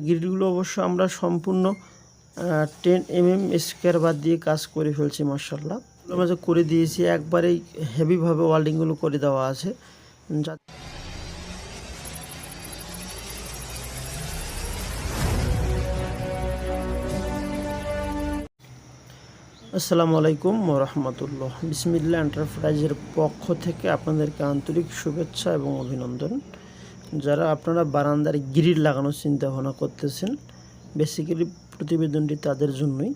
গ্রিলগুলো অবশ্য আমরা সম্পূর্ণ 10 mm স্কোয়ার বার দিয়ে কাজ করে ফেলছি মাশাআল্লাহ। মাঝে করে দিয়েছি একবারেই হেভিভাবে ওয়েল্ডিংগুলো করে দেওয়া আছে। আসসালামু আলাইকুম ওয়া রাহমাতুল্লাহ। বিসমিল্লাহ এন্টারপ্রাইজের পক্ষ থেকে আপনাদেরকে আন্তরিক শুভেচ্ছা এবং অভিনন্দন। যারা আপনারা বারান্দার গ্রিল লাগানোর চিন্তা ভাবনা করতেছেন, বেসিক্যালি প্রতিবেদনটি তাদের জন্যই।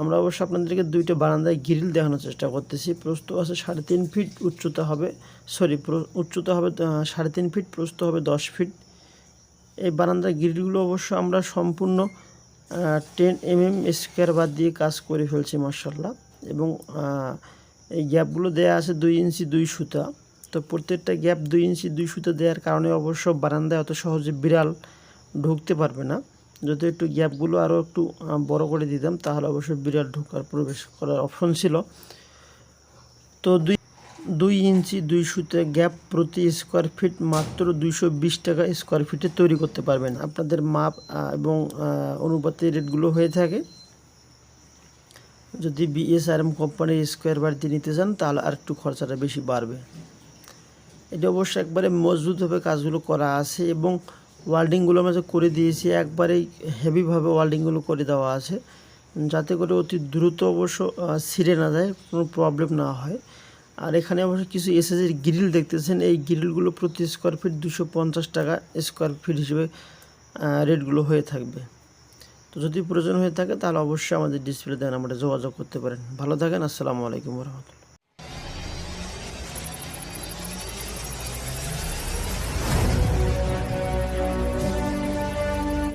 আমরা অবশ্য আপনাদেরকে দুইটা বারান্দায় গ্রিল দেখানোর চেষ্টা করতেছি। প্রস্থ আছে 3.5 ফিট, উচ্চতা হবে উচ্চতা হবে 3.5 ফিট, প্রস্থ হবে 10 ফিট। এই বারান্দার গ্রিলগুলো অবশ্য আমরা সম্পূর্ণ 10 mm স্কোয়ার বার দিয়ে কাজ করে ফেলছি মাশাআল্লাহ। এবং এই গ্যাপগুলো দেয়া আছে 2 ইঞ্চি 2 সুতা। তো প্রত্যেকটা গ্যাপ 2 ইঞ্চি 2 সুতা দেওয়ার কারণে অবশ্য বারান্দায় অত সহজে বিড়াল ঢুকতে পারবে না। যদি একটু গ্যাপগুলো আরও একটু বড় করে দিতাম তাহলে অবশ্যই বিড়াল প্রবেশ করার অপশন ছিল। তো 2 ইঞ্চি 2 সুতা গ্যাপ প্রতি স্কোয়ার ফিট মাত্র 220 টাকা স্কোয়ার ফিটে তৈরি করতে পারবেন। আপনাদের মাপ এবং অনুপাতে রেটগুলো হয়ে থাকে। যদি বিএসআরএম কোম্পানির স্কোয়ার বার দিয়ে নিতে চান তাহলে আর একটু খরচাটা বেশি বাড়বে। এটা অবশ্য একবারে মজবুতভাবে কাজগুলো করা আছে এবং ওয়েল্ডিংগুলো মাঝে করে দিয়েছি একবারেই হেভিভাবে ওয়েল্ডিংগুলো করে দেওয়া আছে, যাতে করে অতি দ্রুত অবশ্য ছিঁড়ে না যায়, কোনো প্রবলেম না হয়। আর এখানে অবশ্য কিছু এসএসের গ্রিল দেখতেছেন, এই গ্রিলগুলো প্রতি স্কোয়ার ফিট 250 টাকা স্কোয়ার ফিট হিসেবে রেটগুলো হয়ে থাকবে। তো যদি প্রয়োজন হয়ে থাকে তাহলে অবশ্যই আমাদের ডিসপ্লে দেন, আমরা যোগাযোগ করতে পারেন। ভালো থাকেন। আসসালামু আলাইকুম ওয়া রাহমাতুল্লাহ।